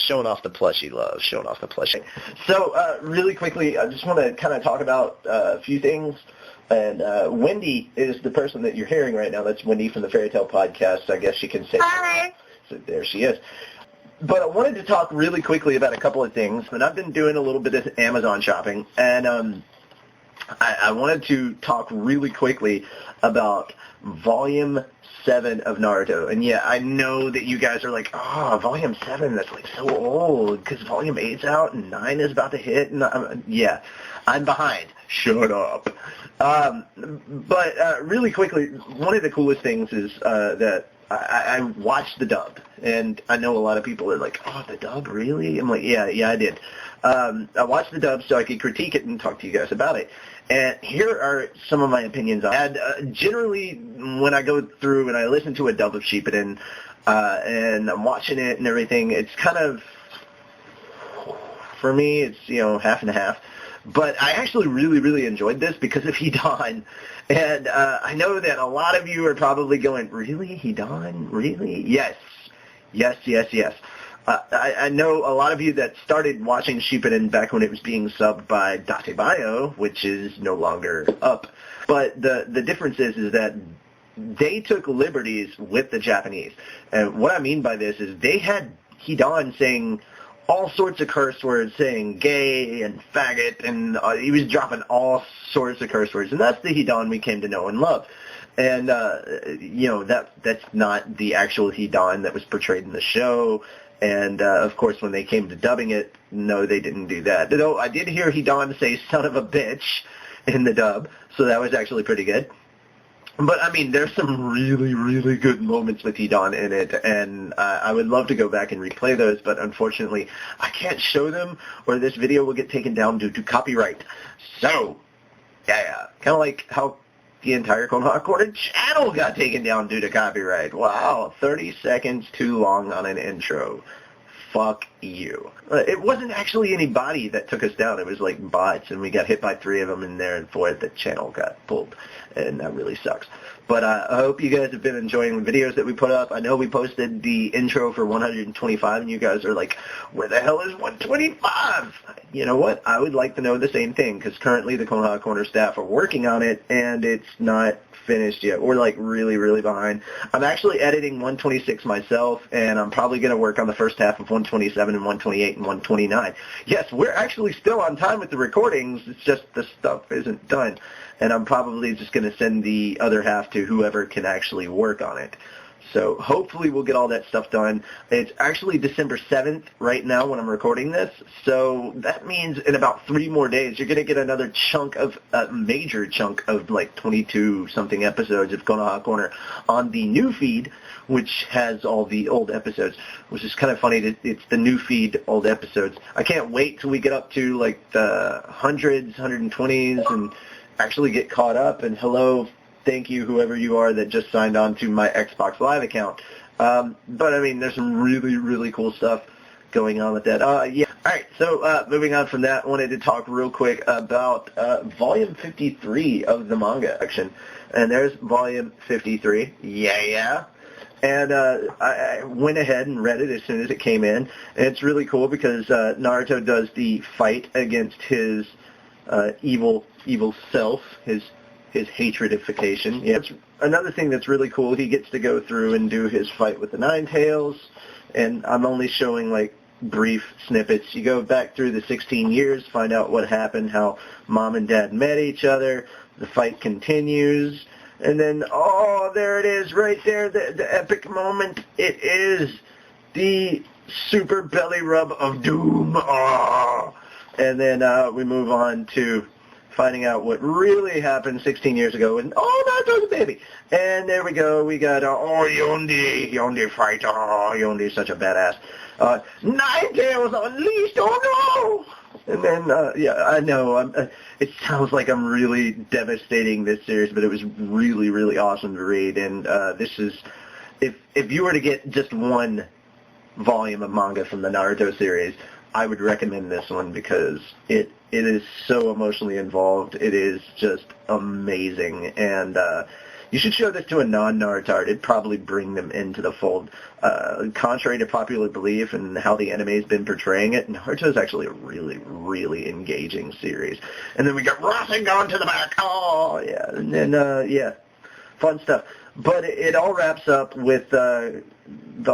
showing off the plushie love, showing off the plushie. So really quickly, I just want to kind of talk about a few things. And Wendy is the person that you're hearing right now. That's Wendy from the Fairy Tale Podcast. I guess she can say. Hi. So there she is. But I wanted to talk really quickly about a couple of things. And I've been doing a little bit of Amazon shopping, and I wanted to talk really quickly about Volume 7 of Naruto. And yeah, I know that you guys are like, oh, Volume 7, that's like so old, because Volume 8's out and 9 is about to hit. And yeah, I'm behind. Shut up. But really quickly, one of the coolest things is that I watched the dub, and I know a lot of people are like, oh, the dub, really? I'm like, yeah, I did. I watched the dub so I could critique it and talk to you guys about it. And here are some of my opinions on it. Generally, when I go through and I listen to a dub of Shippuden, and I'm watching it and everything, it's kind of, for me, it's, half and half. But I actually really, really enjoyed this because of H.O.T.D. And I know that a lot of you are probably going, really? H.O.T.D? Really? Yes. I know a lot of you that started watching Shippuden back when it was being subbed by Datebayo, which is no longer up. But the difference is that they took liberties with the Japanese. And what I mean by this is they had H.O.T.D saying all sorts of curse words, saying gay and faggot, and he was dropping all sorts of curse words. And that's the H.O.T.D we came to know and love. And, that's not the actual H.O.T.D that was portrayed in the show. And, of course, when they came to dubbing it, no, they didn't do that. Though I did hear H.O.T.D say son of a bitch in the dub, so that was actually pretty good. But, I mean, there's some really, really good moments with H.O.T.D in it, and I would love to go back and replay those, but unfortunately, I can't show them, or this video will get taken down due to copyright. So, yeah, kind of like how the entire Konoha Corner channel got taken down due to copyright. Wow, 30 seconds too long on an intro. Fuck you. It wasn't actually anybody that took us down. It was like bots, and we got hit by 3 of them in there, and 4 the channel got pulled, and that really sucks. But I hope you guys have been enjoying the videos that we put up. I know we posted the intro for 125, and you guys are like, where the hell is 125? You know what? I would like to know the same thing, because currently the Konoha Corner staff are working on it, and it's not finished yet. We're like really, really behind. I'm actually editing 126 myself, and I'm probably going to work on the first half of 127 and 128 and 129. Yes, we're actually still on time with the recordings. It's just the stuff isn't done, and I'm probably just going to send the other half to whoever can actually work on it. So hopefully we'll get all that stuff done. It's actually December 7th right now when I'm recording this, so that means in about 3 more days you're going to get another chunk of, major chunk of like 22-something episodes of Konoha Corner on the new feed, which has all the old episodes, which is kind of funny that it's the new feed, old episodes. I can't wait till we get up to like the hundreds, 120s, and actually get caught up. And hello, thank you, whoever you are that just signed on to my Xbox Live account. But, I mean, there's some really, really cool stuff going on with that. Yeah. All right, so moving on from that, I wanted to talk real quick about Volume 53 of the manga section. And there's Volume 53. Yeah. And I went ahead and read it as soon as it came in. And it's really cool because Naruto does the fight against his evil self, his hatredification. Yeah, it's another thing that's really cool. He gets to go through and do his fight with the Nine Tails, and I'm only showing like brief snippets. You go back through the 16 years, find out what happened, how Mom and Dad met each other. The fight continues, and then oh, there it is, right there, the epic moment. It is the super belly rub of doom. Oh. And then we move on to finding out what really happened 16 years ago, and Naruto's a baby. And there we go, we got, Yonde fight, Yonde's such a badass. Nine Tails unleashed, oh no! And then, I know, it sounds like I'm really devastating this series, but it was really, really awesome to read, and this is, if you were to get just one volume of manga from the Naruto series, I would recommend this one because it is so emotionally involved. It is just amazing. And, You should show this to a non-Naruto. It'd probably bring them into the fold. Contrary to popular belief and how the anime's been portraying it, Naruto is actually a really, really engaging series. And then we got Rasengan to the back. Oh, yeah. And then, yeah, fun stuff. But it all wraps up with the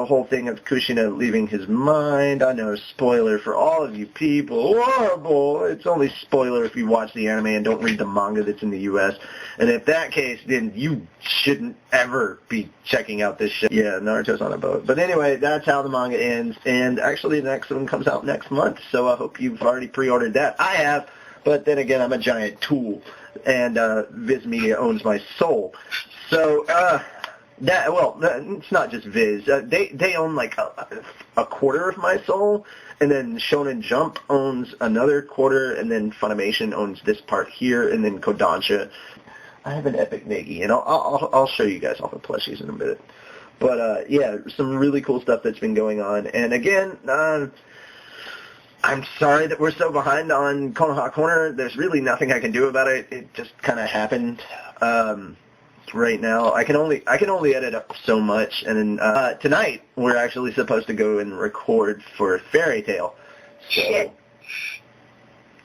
whole thing of Kushina leaving his mind. I know, spoiler for all of you people. Horrible. It's only spoiler if you watch the anime and don't read the manga that's in the U.S. And if that case, then you shouldn't ever be checking out this shit. Yeah, Naruto's on a boat. But anyway, that's how the manga ends. And actually, the next one comes out next month. So I hope you've already pre-ordered that. I have. But then again, I'm a giant tool. And Viz Media owns my soul. So, it's not just Viz. They own like a quarter of my soul, and then Shonen Jump owns another quarter, and then Funimation owns this part here, and then Kodansha. I have an epic Negi, and I'll show you guys all the plushies in a minute. But yeah, some really cool stuff that's been going on. And again, I'm sorry that we're so behind on Konoha Corner. There's really nothing I can do about it. It just kind of happened. Right now, I can only edit up so much, and then tonight we're actually supposed to go and record for Fairy Tail. So,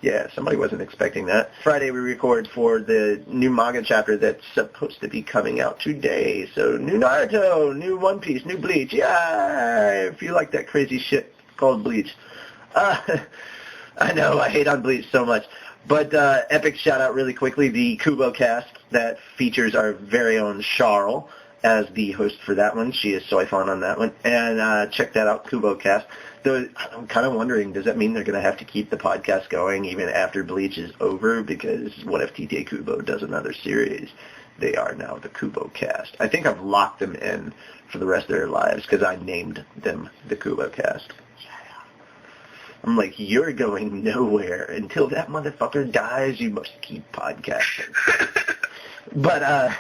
yeah, somebody wasn't expecting that. Friday we record for the new manga chapter that's supposed to be coming out today. So new Naruto, new One Piece, new Bleach. Yeah, if you like that crazy shit called Bleach. I know, I hate on Bleach so much. But epic shout-out really quickly, the Kubo cast that features our very own Charles as the host for that one. She is soy fun on that one. And check that out, Kubo cast. Though I'm kind of wondering, does that mean they're going to have to keep the podcast going even after Bleach is over? Because what if TT Kubo does another series? They are now the Kubo cast. I think I've locked them in for the rest of their lives because I named them the Kubo cast. I'm like, you're going nowhere. Until that motherfucker dies, you must keep podcasting. But,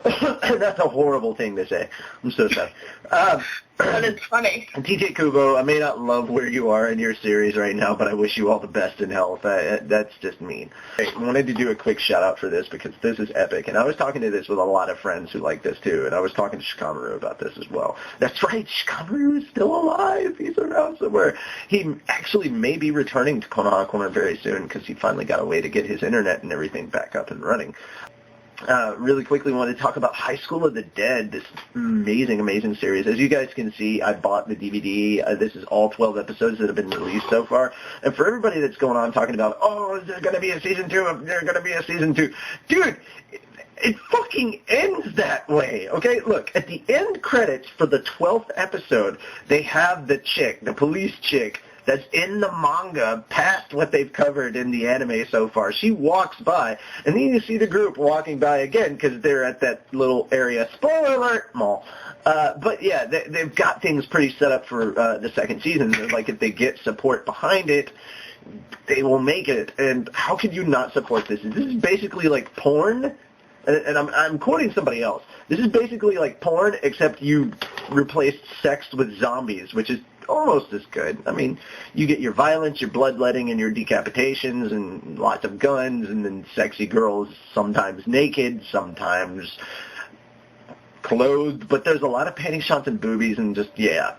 that's a horrible thing to say. I'm so sorry. But it's funny. TJ Kubo, I may not love where you are in your series right now, but I wish you all the best in health. That's just mean. I wanted to do a quick shout-out for this because this is epic. And I was talking to this with a lot of friends who like this, too. And I was talking to Shikamaru about this as well. That's right, Shikamaru is still alive. He's around somewhere. He actually may be returning to Konoha Corner very soon because he finally got a way to get his internet and everything back up and running. Really quickly wanted to talk about High School of the Dead, this amazing, amazing series. As you guys can see, I bought the DVD. This is all 12 episodes that have been released so far. And for everybody that's going on talking about, oh, is there going to be a season 2? There's going to be a season 2. Dude, it fucking ends that way, okay? Look, at the end credits for the 12th episode, they have the chick, the police chick, that's in the manga past what they've covered in the anime so far. She walks by, and then you see the group walking by again because they're at that little area, spoiler alert, mall. But yeah, they've got things pretty set up for the second season. Like if they get support behind it, they will make it. And how could you not support this? This is basically like porn. And I'm quoting somebody else. This is basically like porn, except you replaced sex with zombies, which is almost as good. I mean, you get your violence, your bloodletting, and your decapitations, and lots of guns, and then sexy girls, sometimes naked, sometimes clothed, but there's a lot of panty shots and boobies, and just, yeah.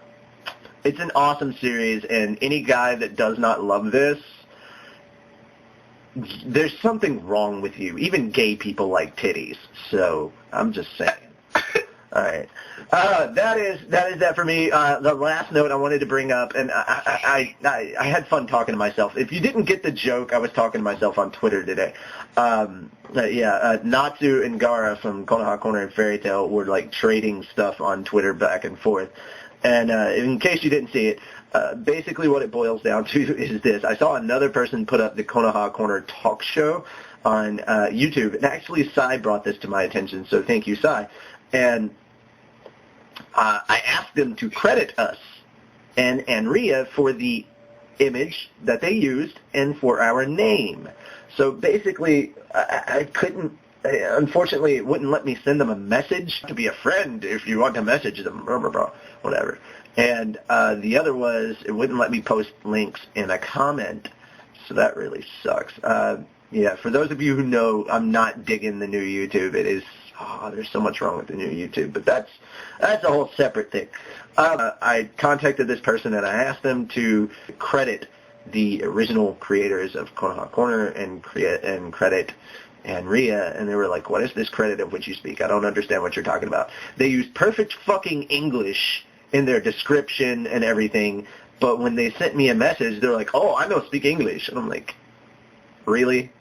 It's an awesome series, and any guy that does not love this, there's something wrong with you. Even gay people like titties, so I'm just saying. All right. That is that for me. The last note I wanted to bring up, and I had fun talking to myself. If you didn't get the joke, I was talking to myself on Twitter today. Natsu and Gara from Konoha Corner and Fairy Tail were like trading stuff on Twitter back and forth. And in case you didn't see it, basically what it boils down to is this. I saw another person put up the Konoha Corner talk show on YouTube, and actually Sai brought this to my attention, so thank you, Sai. And I asked them to credit us and Anria for the image that they used and for our name. So basically, I couldn't, unfortunately, it wouldn't let me send them a message to be a friend if you want to message them, blah, blah, blah, whatever. And the other was it wouldn't let me post links in a comment, so that really sucks. Yeah, for those of you who know, I'm not digging the new YouTube. It is there's so much wrong with the new YouTube, but that's a whole separate thing. I contacted this person and I asked them to credit the original creators of Konoha Corner and credit and Ria, and they were like, what is this credit of which you speak? I don't understand what you're talking about. They used perfect fucking English in their description and everything, but when they sent me a message, they're like, oh, I don't speak English. And I'm like, really?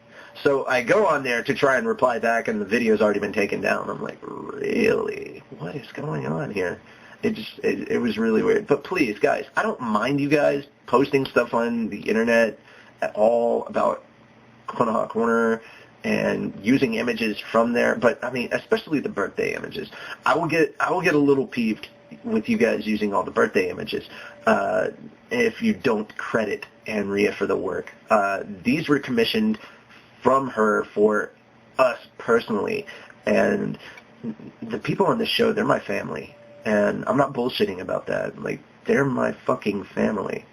So I go on there to try and reply back, and the video's already been taken down. I'm like, really? What is going on here? It was really weird. But please, guys, I don't mind you guys posting stuff on the internet at all about Konoha Corner and using images from there. But I mean, especially the birthday images. I will get a little peeved with you guys using all the birthday images if you don't credit Anria for the work. These were commissioned from her for us personally, and the people on this show, they're my family, and I'm not bullshitting about that. Like, they're my fucking family,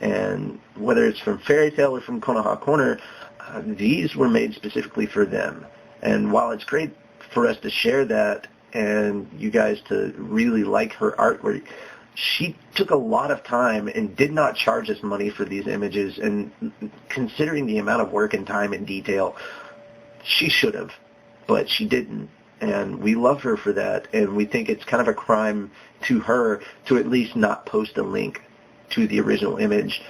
and whether it's from Fairy Tail or from Konoha Corner, these were made specifically for them. And while it's great for us to share that and you guys to really like her artwork, she took a lot of time and did not charge us money for these images, and considering the amount of work and time and detail, she should have, but she didn't, and we love her for that, and we think it's kind of a crime to her to at least not post a link to the original image.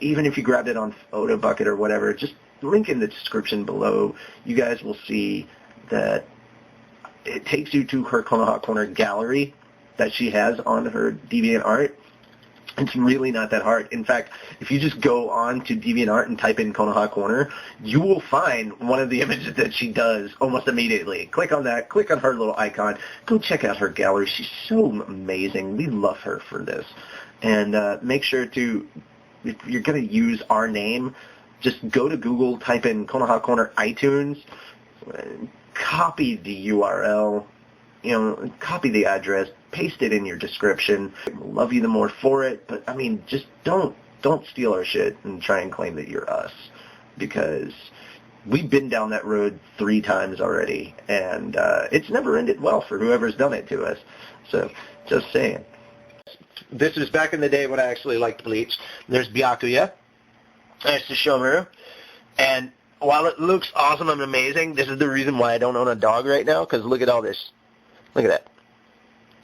Even if you grabbed it on PhotoBucket or whatever, just link in the description below. You guys will see that it takes you to her Konoha Corner gallery that she has on her DeviantArt. It's really not that hard. In fact, if you just go on to DeviantArt and type in Konoha Corner, you will find one of the images that she does almost immediately. Click on that. Click on her little icon. Go check out her gallery. She's so amazing. We love her for this. And make sure to, if you're going to use our name, just go to Google, type in Konoha Corner iTunes, copy the URL, copy the address, paste it in your description. We'll love you the more for it, but I mean, just don't steal our shit and try and claim that you're us, because we've been down that road 3 times already, and it's never ended well for whoever's done it to us. So, just saying. This is back in the day when I actually liked Bleach. There's Byakuya. There's the Shomaru. And while it looks awesome and amazing, this is the reason why I don't own a dog right now, because look at all this. Look at that.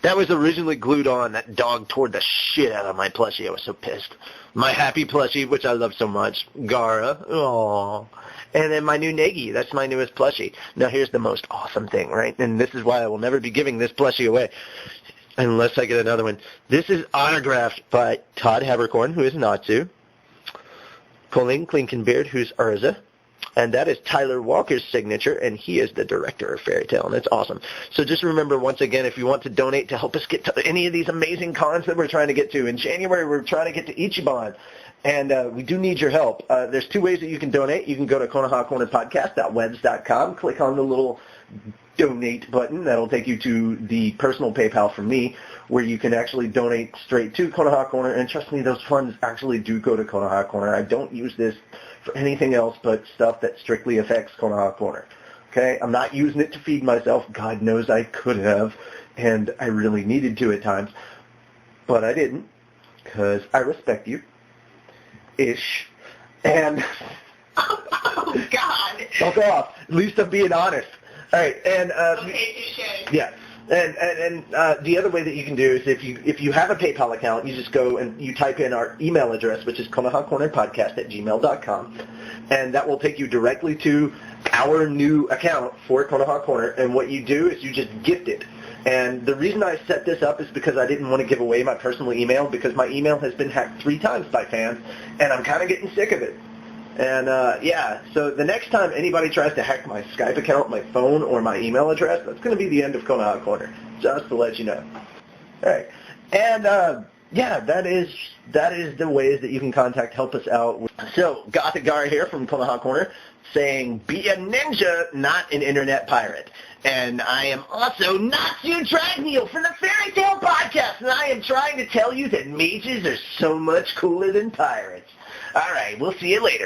That was originally glued on. That dog tore the shit out of my plushie. I was so pissed. My happy plushie, which I love so much. Gara. Aww. And then my new Negi. That's my newest plushie. Now here's the most awesome thing, right? And this is why I will never be giving this plushie away unless I get another one. This is autographed by Todd Habercorn, who is Natsu. Colleen Klinkenbeard, who's Urza. And that is Tyler Walker's signature, and he is the director of Fairy Tail, and it's awesome. So just remember, once again, if you want to donate to help us get to any of these amazing cons that we're trying to get to, in January we're trying to get to Ichiban, and we do need your help. There's 2 ways that you can donate. You can go to konohacornerpodcast.webs.com, click on the little donate button. That'll take you to the personal PayPal from me, where you can actually donate straight to Konoha Corner, and trust me, those funds actually do go to Konoha Corner. I don't use this for anything else but stuff that strictly affects Konoha Corner. Okay? I'm not using it to feed myself. God knows I could have, and I really needed to at times. But I didn't, because I respect you. Ish. And oh, God. Fuck off. At least I'm being honest. All right, and okay, touche. yeah. And the other way that you can do is if you have a PayPal account, you just go and you type in our email address, which is konohacornerpodcast@gmail.com, and that will take you directly to our new account for Konoha Corner. And what you do is you just gift it. And the reason I set this up is because I didn't want to give away my personal email, because my email has been hacked 3 times by fans, and I'm kind of getting sick of it. And, so the next time anybody tries to hack my Skype account, my phone, or my email address, that's going to be the end of Konoha Corner, just to let you know. All right. And, that is the ways that you can help us out. So, Gothic Gar here from Konoha Corner saying, be a ninja, not an internet pirate. And I am also Natsu Dragneel from the Fairy Tail Podcast, and I am trying to tell you that mages are so much cooler than pirates. All right, we'll see you later.